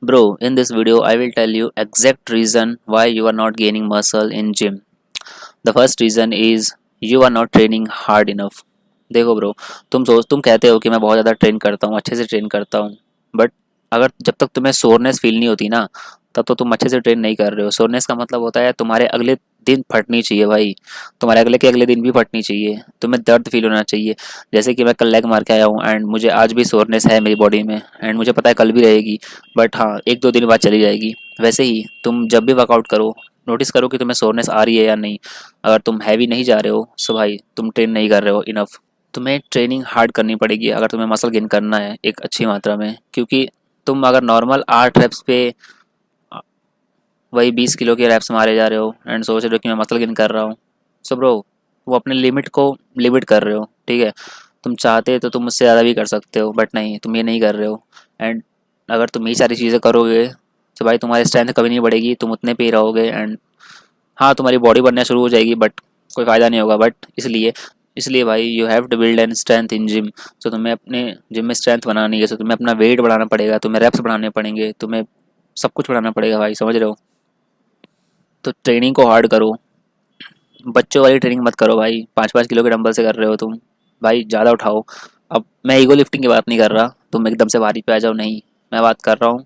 Bro, in this video, I will tell you exact reason why you are not gaining muscle in gym. The first reason is you are not training hard enough. देखो bro, तुम कहते हो कि मैं बहुत ज़्यादा train करता हूँ, अच्छे से ट्रेन करता हूँ, बट अगर जब तक तुम्हें सोरनेस फील नहीं होती ना, तब तो तुम अच्छे से ट्रेन नहीं कर रहे हो। सोरनेस का मतलब होता है तुम्हारे अगले दिन फटनी चाहिए भाई, तुम्हारे अगले के अगले दिन भी फटनी चाहिए, तुम्हें दर्द फील होना चाहिए। जैसे कि मैं कल लेग मार के आया हूँ एंड मुझे आज भी सोरनेस है मेरी बॉडी में एंड मुझे पता है कल भी रहेगी, बट हाँ, एक दो दिन बाद चली जाएगी। वैसे ही तुम जब भी वर्कआउट करो, नोटिस करो कि तुम्हें सोरनेस आ रही है या नहीं। अगर तुम हैवी नहीं जा रहे हो सो भाई तुम ट्रेन नहीं कर रहे हो इनफ। तुम्हें ट्रेनिंग हार्ड करनी पड़ेगी अगर तुम्हें मसल गेन करना है एक अच्छी मात्रा में, क्योंकि तुम अगर नॉर्मल 8 रेप्स पे वही 20 किलो के रैप्स मारे जा रहे हो एंड सोच रहे हो कि मैं मसल गेन कर रहा हूँ, सो ब्रो वो अपने लिमिट को लिमिट कर रहे हो। ठीक है, तुम चाहते तो तुम मुझसे ज़्यादा भी कर सकते हो, बट नहीं, तुम ये नहीं कर रहे हो। एंड अगर तुम ये सारी चीज़ें करोगे तो भाई तुम्हारी स्ट्रेंथ कभी नहीं बढ़ेगी, तुम उतने पे ही रहोगे एंड हाँ, तुम्हारी बॉडी बनना शुरू हो जाएगी, बट कोई फ़ायदा नहीं होगा। बट इसलिए इसलिए भाई you have to build an strength in gym. तो तुम्हें अपने जिम में स्ट्रेंथ बनानी है, तो तुम्हें अपना वेट बढ़ाना पड़ेगा, तुम्हें रेप्स बढ़ाने पड़ेंगे, तुम्हें सब कुछ बढ़ाना पड़ेगा भाई, समझ रहे हो। तो ट्रेनिंग को हार्ड करो, बच्चों वाली ट्रेनिंग मत करो भाई। 5-5 किलो के डंबल से कर रहे हो तुम, भाई ज़्यादा उठाओ। अब मैं ईगो लिफ्टिंग की बात नहीं कर रहा, तुम एकदम से भारी पे आ जाओ, नहीं। मैं बात कर रहा हूँ,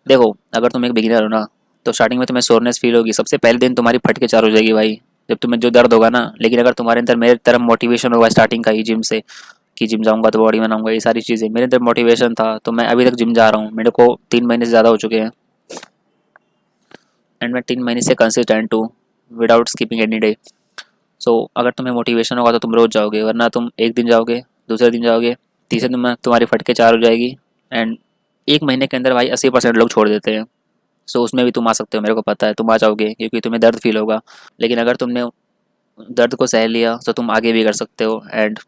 देखो अगर तुम एक बिगिनर हो ना, तो स्टार्टिंग में तुम्हें सोरनेस फील होगी, सबसे पहले दिन तुम्हारी फट के चार हो जाएगी भाई, जब तुम्हें जो दर्द होगा ना। लेकिन अगर तुम्हारे अंदर मेरे तरफ मोटिवेशन होगा स्टार्टिंग का ही जिम से, कि जिम जाऊंगा तो बॉडी बनाऊंगा, ये सारी चीज़ें मेरे अंदर मोटिवेशन था, तो मैं अभी तक जिम जा रहा हूँ। मेरे को 3 महीने से ज़्यादा हो चुके हैं एंड मैं 3 महीने से कंसिस्टेंट हूँ विदाउट स्किपिंग एनी डे। सो अगर तुम्हें मोटिवेशन होगा तो तुम रोज़ जाओगे, वरना तुम एक दिन जाओगे, दूसरे दिन जाओगे, तीसरे दिन में तुम्हारी फटके चार हो जाएगी एंड 1 महीने के अंदर भाई 80% लोग छोड़ देते हैं। सो उसमें भी तुम आ सकते हो, मेरे को पता है तुम आ जाओगे, क्योंकि तुम्हें दर्द फील होगा। लेकिन अगर तुमने दर्द को सह लिया तो तुम आगे भी कर सकते हो एंड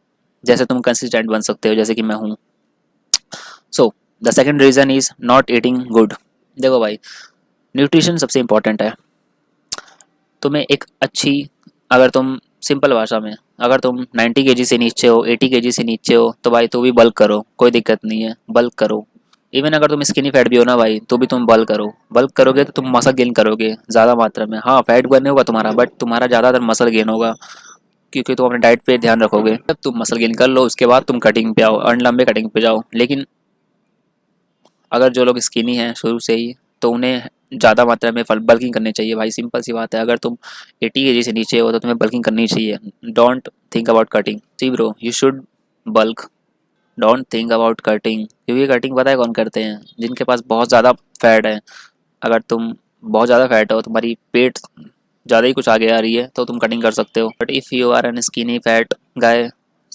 जैसे तुम कंसिस्टेंट बन सकते हो, जैसे कि मैं हूँ। So the second reason is not eating good. देखो भाई, न्यूट्रिशन सबसे इम्पोर्टेंट है। तुम्हें एक अच्छी, अगर तुम सिंपल भाषा में, अगर तुम 90 kg से नीचे हो, 80 kg से नीचे हो, तो भाई तो भी बल्क करो, कोई दिक्कत नहीं है, बल्क करो। इवन अगर तुम स्किनी फैट भी हो ना भाई, तो भी तुम बल्क करो। बल्क करोगे तो तुम मसल गेन करोगे ज़्यादा मात्रा में। हाँ, फैट बर्न होगा तुम्हारा, बट तुम्हारा ज़्यादातर मसल गेन होगा, क्योंकि तुम अपने डाइट पे ध्यान रखोगे। जब तुम मसल गेन कर लो उसके बाद तुम कटिंग पे आओ, अर्न लंबे कटिंग पे जाओ। लेकिन अगर जो लोग स्किनी हैं शुरू से ही, तो उन्हें ज़्यादा मात्रा में फल बल्किंग करनी चाहिए भाई, सिंपल सी बात है। अगर तुम 80 kg से नीचे हो तो तुम्हें बल्किंग करनी चाहिए। Don't think about cutting, see bro, you should bulk, don't think about cutting. क्योंकि कटिंग पता है कौन करते हैं? जिनके पास बहुत ज़्यादा फैट है। अगर तुम बहुत ज़्यादा फैट हो, तुम्हारी पेट ज़्यादा ही कुछ आगे आ रही है, तो तुम कटिंग कर सकते हो। But if you are an skinny fat guy,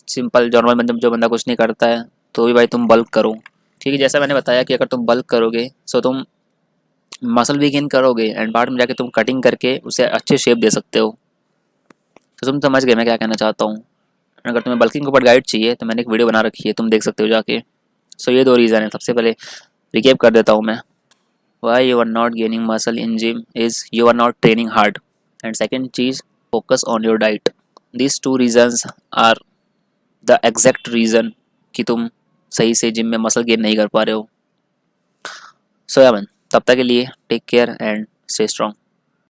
simple normal बंदा जो बंदा कुछ नहीं करता है, तो भी भाई तुम बल्क करो। ठीक है, जैसा मैंने बताया कि अगर तुम बल्क करोगे सो तुम मसल भी गेन करोगे एंड बाद में जाके तुम कटिंग करके उसे अच्छे शेप दे सकते हो। तो तुम समझ गए मैं क्या कहना चाहता हूँ। अगर तुम्हें बल्किंग के ऊपर गाइड चाहिए तो मैंने एक वीडियो बना रखी है, तुम देख सकते हो जाके। सो ये दो रीज़न है। सबसे पहले रिकेप कर देता हूँ मैं, why you are not gaining muscle in gym is you are not training hard, and second चीज़, focus on your diet. These two reasons are the exact reason कि तुम सही से जिम में मसल गेन नहीं कर पा रहे हो। सो या मैन, तब तक के लिए take care and stay strong.